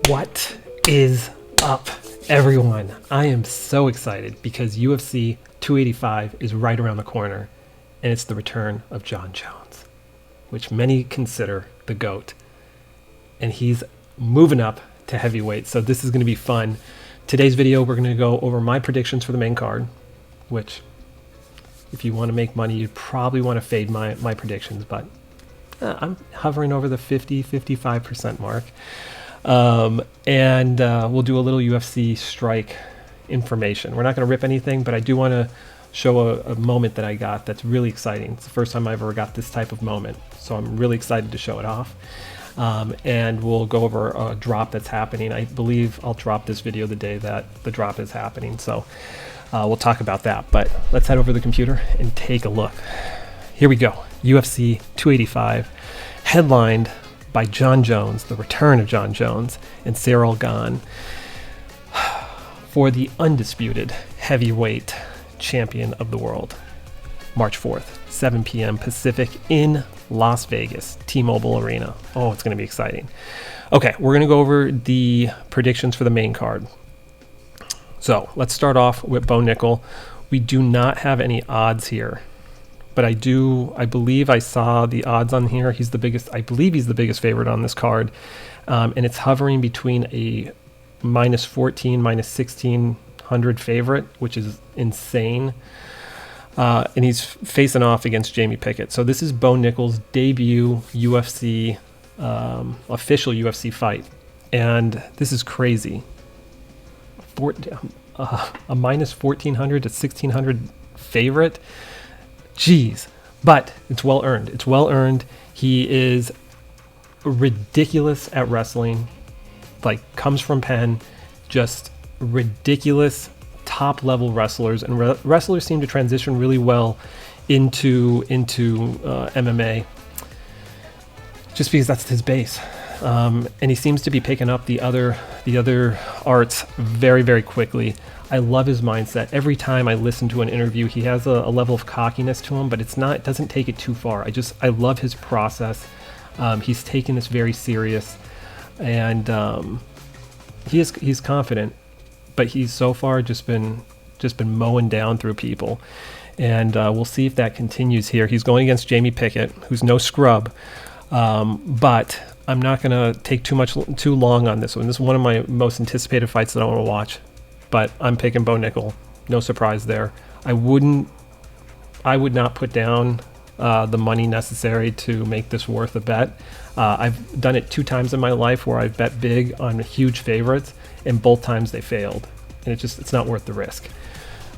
What is up, everyone? I am so excited because UFC 285 is right around the corner, and it's the return of Jon Jones, which many consider the GOAT. And he's moving up to heavyweight, so this is going to be fun. Today's video, we're going to go over my predictions for the main card, which, if you want to make money, you'd probably want to fade my predictions, but I'm hovering over the 50-55% mark. And we'll do a little UFC STRIKE information. We're not going to rip anything, but I do want to show a moment that I got that's really exciting. It's the first time I ever got this type of moment, so I'm really excited to show it off. And we'll go over a drop that's happening. I believe I'll drop this video the day that the drop is happening, so we'll talk about that. But let's head over to the computer and take a look. Here we go. UFC 285, headlined by Jon Jones, the return of Jon Jones, and Cyril Gane for the undisputed heavyweight champion of the world. March 4th, 7 p.m. Pacific in Las Vegas, T-Mobile Arena. Oh, it's going to be exciting. Okay, we're going to go over the predictions for the main card. So let's start off with Bo Nickel. We do not have any odds here, but I believe I saw the odds on here. I believe he's the biggest favorite on this card. And it's hovering between a -14, -1600 favorite, which is insane. And he's facing off against Jamie Pickett. So this is Bo Nickel's debut UFC, official UFC fight. And this is crazy. A -1400 to 1600 favorite. Jeez, but it's well earned. It's well earned. He is ridiculous at wrestling, like comes from Penn, just ridiculous top level wrestlers, and wrestlers seem to transition really well into MMA, just because that's his base. And he seems to be picking up the other arts very, very quickly. I love his mindset. Every time I listen to an interview, he has a level of cockiness to him, but it doesn't take it too far. I love his process. He's taking this very serious, and he's confident, but he's so far just been mowing down through people. And we'll see if that continues here. He's going against Jamie Pickett, who's no scrub, but I'm not going to take too long on this one. This is one of my most anticipated fights that I want to watch. But I'm picking Bo Nickel. No surprise there. I would not put down the money necessary to make this worth a bet. I've done it 2 times in my life where I've bet big on huge favorites, and both times they failed. And it's not worth the risk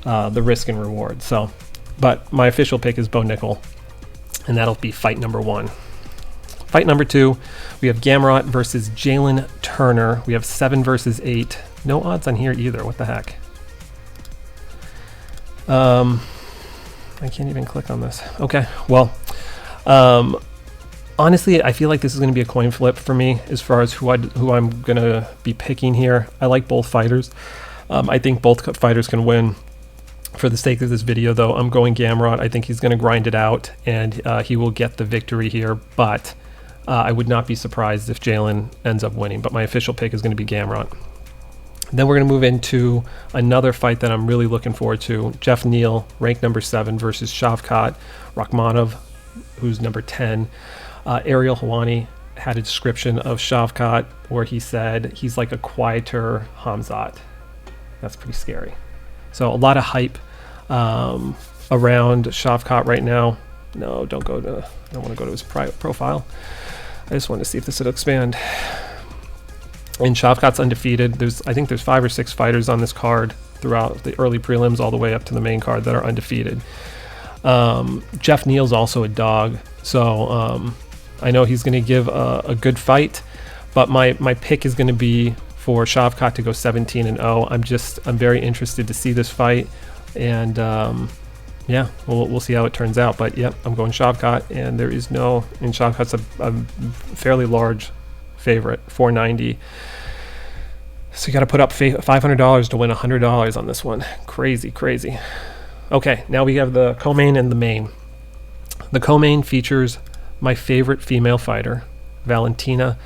and reward. So, but my official pick is Bo Nickel, and that'll be fight number 1. Fight number 2, we have Gamrot versus Jalen Turner. We have 7 versus 8. No odds on here either. What the heck? I can't even click on this. Okay, well, honestly, I feel like this is going to be a coin flip for me as far as who I'm going to be picking here. I like both fighters. I think both fighters can win. For the sake of this video, though, I'm going Gamrot. I think he's going to grind it out, and he will get the victory here, but I would not be surprised if Jalen ends up winning, but my official pick is going to be Gamrot. Then we're going to move into another fight that I'm really looking forward to. Jeff Neal, ranked number 7, versus Shavkat Rakhmonov, who's number 10. Ariel Helwani had a description of Shavkat where he said he's like a quieter Hamzat. That's pretty scary. So a lot of hype around Shavkat right now. No, I don't want to go to his profile. I just want to see if this would expand. And Shavkat's undefeated. I think there's 5 or 6 fighters on this card throughout the early prelims all the way up to the main card that are undefeated. Jeff Neal's also a dog, so I know he's going to give a good fight, but my pick is going to be for Shavkat to go 17-0. I'm very interested to see this fight, and yeah, we'll see how it turns out. But yep, I'm going Shavkat, and Shavkat's a fairly large favorite, 490. So you got to put up $500 to win $100 on this one. Crazy. Okay, now we have the co-main and the main. The co-main features my favorite female fighter, Valentina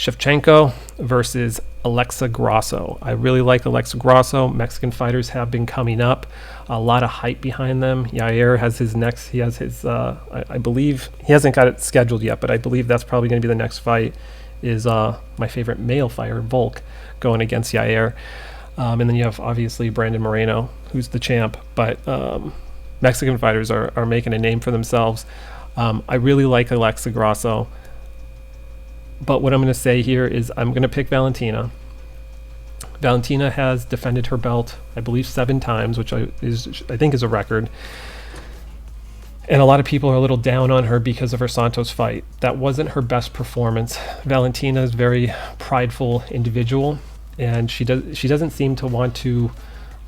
Shevchenko versus Alexa Grasso. I really like Alexa Grasso. Mexican fighters have been coming up. A lot of hype behind them. Yair has his next, he has his, I believe, he hasn't got it scheduled yet, but I believe that's probably going to be the next fight, is my favorite male fighter, Volk, going against Yair. And then you have, obviously, Brandon Moreno, who's the champ. But Mexican fighters are making a name for themselves. I really like Alexa Grasso. But what I'm going to say here is I'm going to pick Valentina. Valentina has defended her belt, I believe, 7 times, which I think is a record. And a lot of people are a little down on her because of her Santos fight. That wasn't her best performance. Valentina is a very prideful individual, and she doesn't seem to want to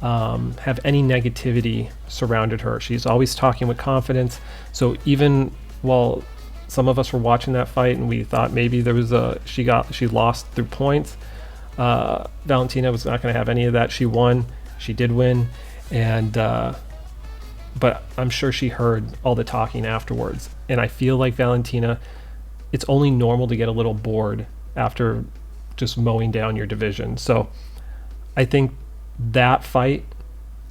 have any negativity surrounded her. She's always talking with confidence. So even while some of us were watching that fight and we thought maybe there was she lost through points, Valentina was not going to have any of that. She won. She did win, and but I'm sure she heard all the talking afterwards. And I feel like Valentina, it's only normal to get a little bored after just mowing down your division. So I think that fight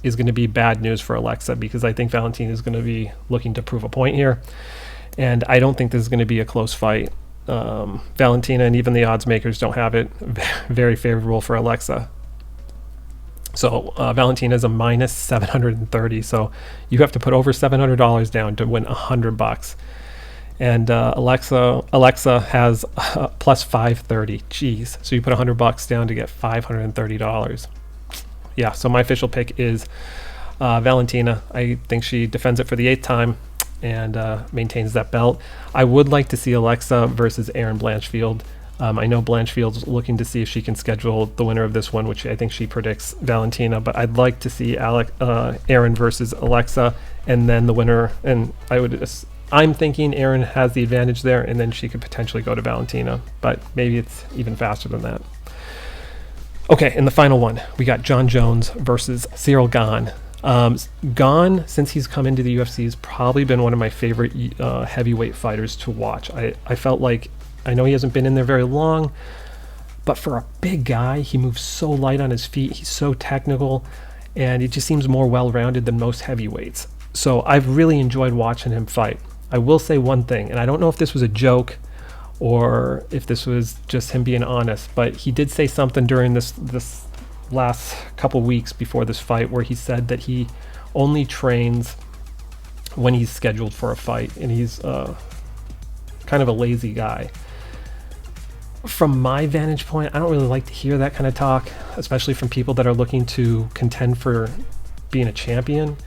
is going to be bad news for Alexa, because I think Valentina is going to be looking to prove a point here. And I don't think this is going to be a close fight. Valentina and even the odds makers don't have it very favorable for Alexa. So Valentina is a minus 730. So you have to put over $700 down to win $100. And Alexa has plus 530. Jeez. So you put $100 down to get $530. Yeah. So my official pick is Valentina. I think she defends it for the 8th time and maintains that belt. I would like to see Alexa versus Erin Blanchfield. I know Blanchfield's looking to see if she can schedule the winner of this one, which I think she predicts Valentina, but I'd like to see Erin versus Alexa, and then the winner. And I'm thinking Erin has the advantage there, and then she could potentially go to Valentina, but maybe it's even faster than that. Okay, in the final one, we got John Jones versus Cyril Gane. Gane, since he's come into the UFC, has probably been one of my favorite heavyweight fighters to watch. I felt like, I know he hasn't been in there very long, but for a big guy, he moves so light on his feet. He's so technical, and he just seems more well-rounded than most heavyweights. So I've really enjoyed watching him fight. I will say one thing, and I don't know if this was a joke or if this was just him being honest, but he did say something during this last couple weeks before this fight where he said that he only trains when he's scheduled for a fight, and he's kind of a lazy guy. From my vantage point, I don't really like to hear that kind of talk, especially from people that are looking to contend for being a champion.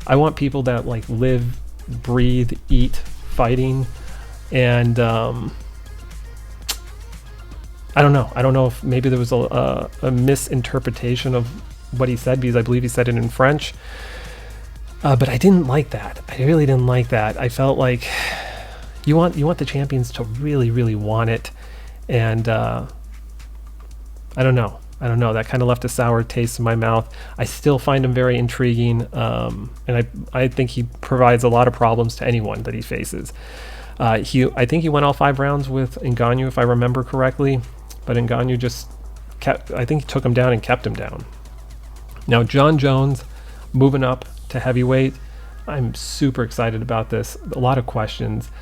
I want people that like live, breathe, eat fighting, and I don't know if maybe there was a misinterpretation of what he said, because I believe he said it in French. But I didn't like that. I really didn't like that. I felt like you want the champions to really, really want it. And I don't know. That kind of left a sour taste in my mouth. I still find him very intriguing. And I think he provides a lot of problems to anyone that he faces. I think he went all 5 rounds with Ngannou, if I remember correctly. But Ngannou just I think he took him down and kept him down. Now, John Jones moving up to heavyweight. I'm super excited about this. A lot of questions.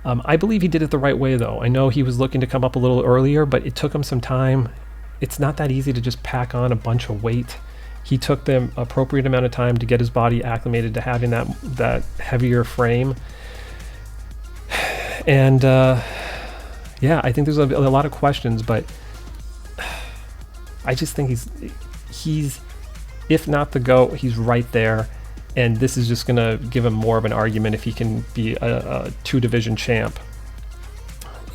I believe he did it the right way, though. I know he was looking to come up a little earlier, but it took him some time. It's not that easy to just pack on a bunch of weight. He took the appropriate amount of time to get his body acclimated to having that heavier frame. And yeah, I think there's a lot of questions, but I just think he's if not the GOAT, he's right there. And this is just going to give him more of an argument if he can be a 2-division champ.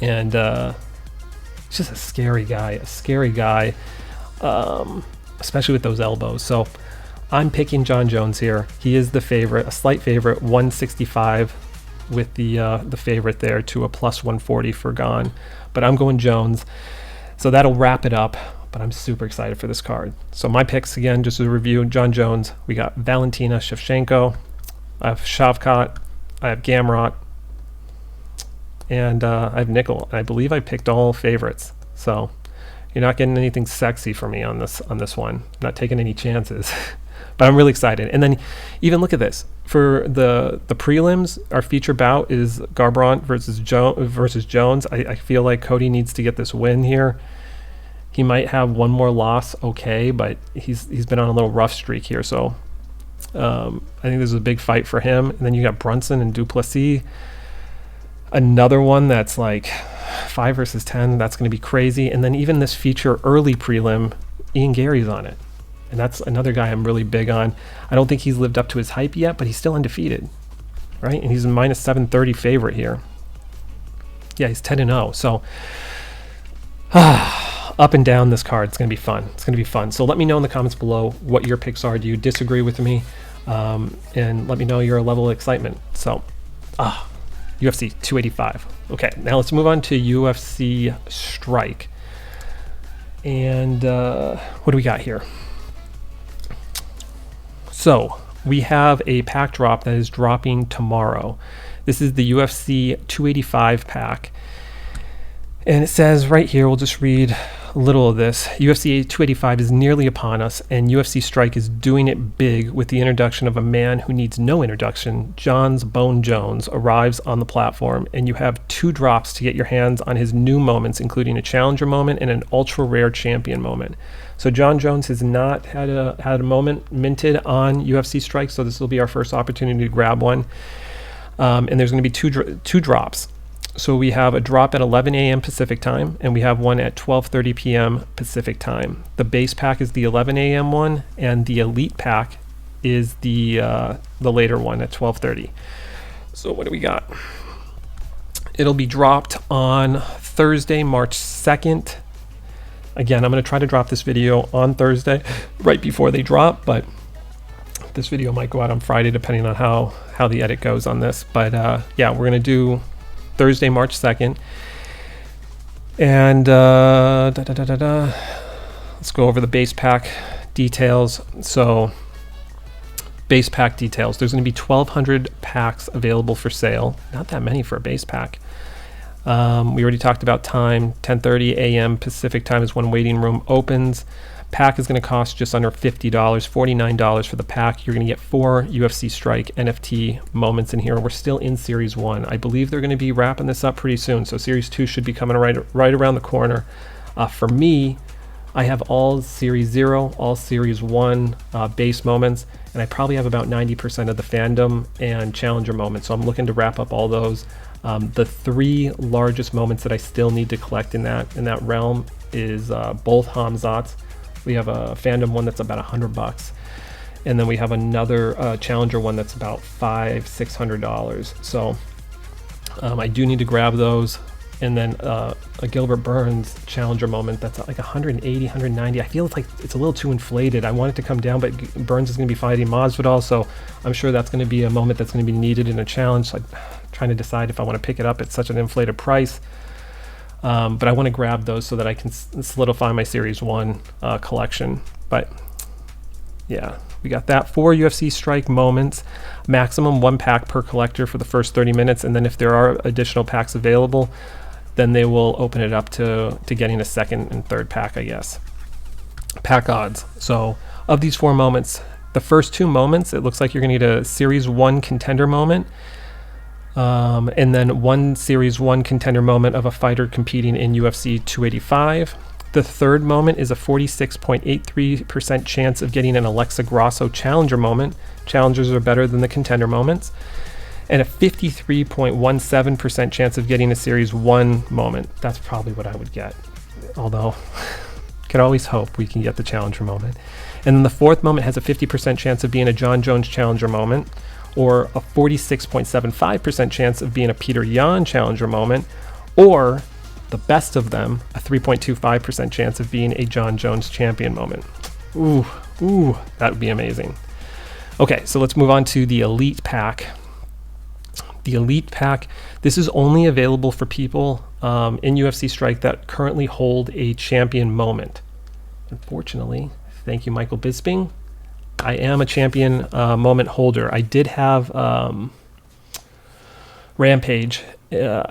And he's just a scary guy, especially with those elbows. So I'm picking John Jones here. He is the favorite, a slight favorite, 165 with the favorite there to a plus 140 for Gane. But I'm going Jones. So that'll wrap it up. But I'm super excited for this card. So my picks, again, just as a review, John Jones, we got Valentina Shevchenko, I have Shavkat, I have Gamrot, and I have Nickel. And I believe I picked all favorites. So you're not getting anything sexy for me on this one. I'm not taking any chances. But I'm really excited. And then even look at this. For the prelims, our feature bout is Garbrandt versus Jones. I feel like Cody needs to get this win here. He might have one more loss, okay, but he's been on a little rough streak here. So I think this is a big fight for him. And then you got Brunson and Duplessis. Another one that's like 5 versus 10. That's going to be crazy. And then even this feature early prelim, Ian Gary's on it. And that's another guy I'm really big on. I don't think he's lived up to his hype yet, but he's still undefeated, right? And he's a minus 730 favorite here. Yeah, he's 10-0. So up and down this card. It's going to be fun. It's going to be fun. So let me know in the comments below what your picks are. Do you disagree with me? And let me know your level of excitement. So UFC 285. Okay, now let's move on to UFC Strike. And what do we got here? So we have a pack drop that is dropping tomorrow. This is the UFC 285 pack. And it says right here, we'll just read a little of this. UFC 285 is nearly upon us, and UFC Strike is doing it big with the introduction of a man who needs no introduction. John's Bone Jones arrives on the platform, and you have 2 drops to get your hands on his new moments, including a challenger moment and an ultra rare champion moment. So John Jones has not had a moment minted on UFC Strike, so this will be our first opportunity to grab one. And there's going to be two drops. So we have a drop at 11 a.m. Pacific time, and we have one at 12:30 p.m. Pacific time. The base pack is the 11 a.m. one, and the elite pack is the later one at 12:30. So what do we got? It'll be dropped on Thursday, March 2nd. Again, I'm going to try to drop this video on Thursday, right before they drop, but this video might go out on Friday, depending on how the edit goes on this. But yeah, we're going to do Thursday, March 2nd. And let's go over the base pack details. So base pack details. There's going to be 1,200 packs available for sale. Not that many for a base pack. We already talked about time. 10:30 a.m. Pacific time is when waiting room opens. Pack is going to cost just under $50, $49 for the pack. You're going to get 4 UFC Strike NFT moments in here. We're still in Series 1. I believe they're going to be wrapping this up pretty soon, so Series 2 should be coming right around the corner. For me, I have all Series 0, all Series 1 base moments, and I probably have about 90% of the fandom and challenger moments, so I'm looking to wrap up all those. The 3 largest moments that I still need to collect in that realm is both Hamzats. We have a fandom one that's about $100, and then we have another challenger one that's about $500-600. So I do need to grab those, and then a Gilbert Burns challenger moment that's like 180, 190. I feel like it's a little too inflated. I want it to come down, but Burns is going to be fighting Masvidal, so I'm sure that's going to be a moment that's going to be needed in a challenge. So I'm trying to decide if I want to pick it up at such an inflated price. But I want to grab those so that I can solidify my Series 1 collection. But yeah, we got that. 4 UFC Strike moments, maximum 1 pack per collector for the first 30 minutes. And then if there are additional packs available, then they will open it up to getting a second and third pack, I guess. Pack odds. So of these 4 moments, the first 2 moments, it looks like you're going to get a Series 1 contender moment. And then 1 Series 1 contender moment of a fighter competing in UFC 285. The third moment is a 46.83% chance of getting an Alexa Grasso challenger moment. Challengers are better than the contender moments. And a 53.17% chance of getting a Series 1 moment. That's probably what I would get. Although, can always hope we can get the challenger moment. And then the fourth moment has a 50% chance of being a John Jones challenger moment, or a 46.75% chance of being a Peter Yan challenger moment, or the best of them, a 3.25% chance of being a John Jones champion moment. Ooh, that would be amazing. Okay, so let's move on to the Elite Pack. The Elite Pack, this is only available for people in UFC Strike that currently hold a champion moment. Unfortunately, thank you, Michael Bisping, I am a champion moment holder. I did have Rampage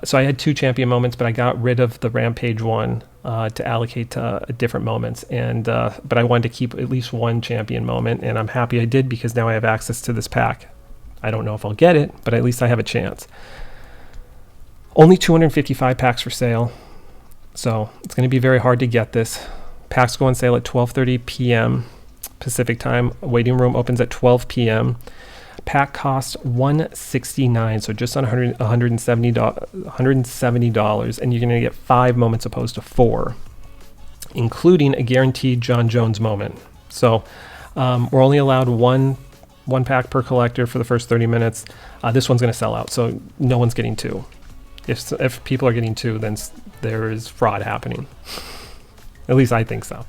So I had 2 champion moments, but I got rid of the Rampage one to allocate to different moments. And but I wanted to keep at least 1 champion moment, and I'm happy I did, because now I have access to this pack. I don't know if I'll get it, but at least I have a chance. Only 255 packs for sale, so it's going to be very hard to get this. Packs go on sale at 12:30 p.m. Pacific time. Waiting room opens at 12 p.m. Pack costs $169, so just on $170, and you're going to get 5 moments opposed to 4, including a guaranteed John Jones moment. So we're only allowed one pack per collector for the first 30 minutes. This one's going to sell out, so no one's getting 2. If people are getting 2, then there is fraud happening. At least I think so.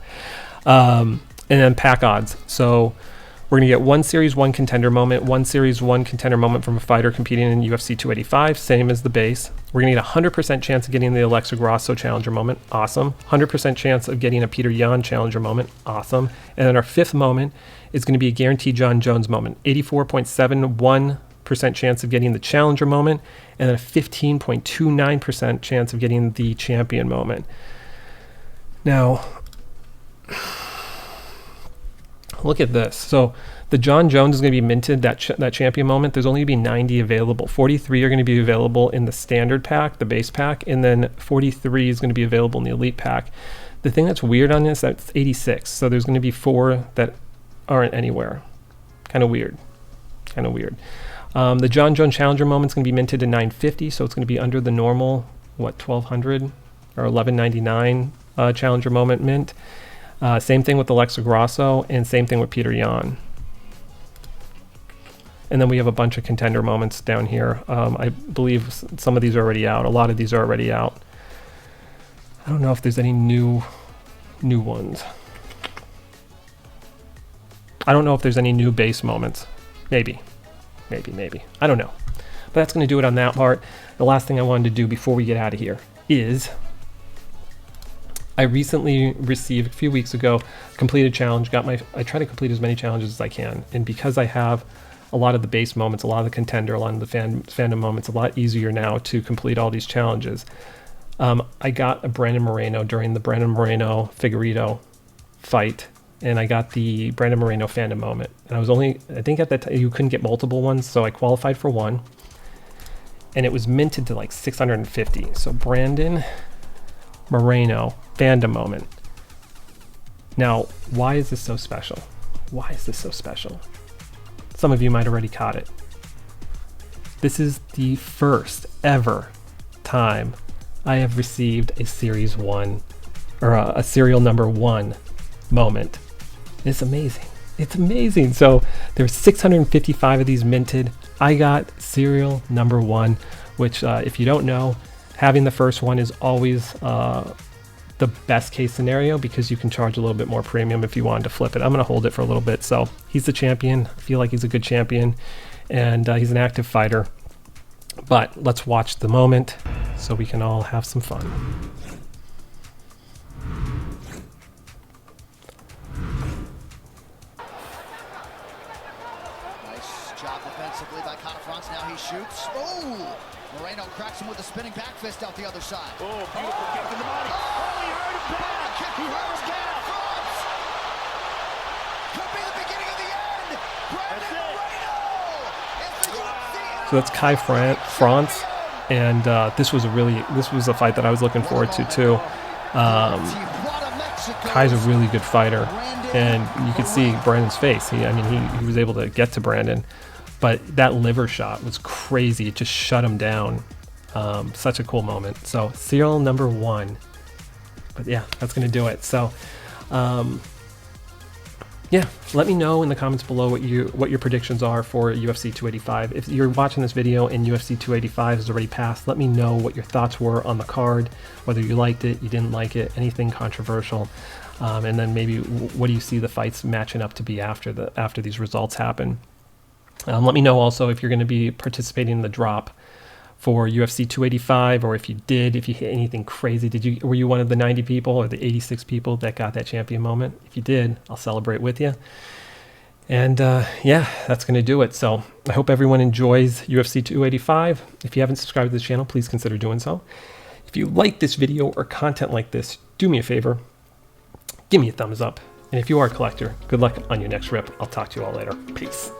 And then pack odds. So we're going to get 1 Series 1 contender moment, 1 Series 1 contender moment from a fighter competing in UFC 285, same as the base. We're going to get a 100% chance of getting the Alexa Grasso challenger moment, awesome. 100% chance of getting a Peter Yan challenger moment, awesome. And then our 5th moment is going to be a guaranteed John Jones moment, 84.71% chance of getting the challenger moment, and then a 15.29% chance of getting the champion moment. Now, look at this. So the John Jones is going to be minted, that champion moment. There's only going to be 90 available. 43 are going to be available in the standard pack, the base pack, and then 43 is going to be available in the elite pack. The thing that's weird on this, that's 86. So there's going to be 4 that aren't anywhere. Kind of weird. The John Jones Challenger moment is going to be minted to 950, so it's going to be under the normal, 1,200 or 1199 Challenger moment mint. Same thing with Alexa Grasso, and same thing with Peter Yan. And then we have a bunch of contender moments down here. I believe some of these are already out. A lot of these are already out. I don't know if there's any new ones. I don't know if there's any new base moments. Maybe. I don't know. But that's going to do it on that part. The last thing I wanted to do before we get out of here is I recently received, a few weeks ago, completed challenge. I try to complete as many challenges as I can. And because I have a lot of the base moments, a lot of the contender, a lot of the fandom moments, a lot easier now to complete all these challenges. I got a Brandon Moreno during the Brandon Moreno Figueiredo fight, and I got the Brandon Moreno fandom moment. And I think at that time you couldn't get multiple ones, so I qualified for one. And it was minted to like 650. So Brandon Moreno fandom moment. Now, why is this so special? Some of you might already caught it. This is the first ever time I have received a Series 1 or a serial number 1 moment. It's amazing. So there's 655 of these minted. I got serial number 1, which if you don't know, having the first one is always the best case scenario, because you can charge a little bit more premium if you wanted to flip it. I'm going to hold it for a little bit. So he's the champion. I feel like he's a good champion, and he's an active fighter. But let's watch the moment so we can all have some fun. Nice job defensively by France. Now he shoots. Oh! Moreno cracks him with a spinning back fist out the other side. Oh, beautiful kick to the body. Oh, he hurt him bad. Kick He hurt him bad. France! Could be the beginning of the end. Brandon Moreno is the UFC. So that's Kai France, and this was a fight that I was looking forward to too. Kai's a really good fighter, and you could see Brandon's face. He was able to get to Brandon, but that liver shot was crazy. It just shut him down. Such a cool moment. So serial number 1. But yeah, that's gonna do it. So yeah, let me know in the comments below what your predictions are for UFC 285. If you're watching this video and UFC 285 has already passed, let me know what your thoughts were on the card, whether you liked it, you didn't like it, anything controversial, and then maybe what do you see the fights matching up to be after these results happen. Let me know also if you're going to be participating in the drop for UFC 285, or if you hit anything crazy. Were you one of the 90 people or the 86 people that got that champion moment? If you did, I'll celebrate with you. And yeah, that's going to do it. So I hope everyone enjoys UFC 285. If you haven't subscribed to this channel, please consider doing so. If you like this video or content like this, do me a favor, give me a thumbs up. And if you are a collector, good luck on your next rip. I'll talk to you all later. Peace.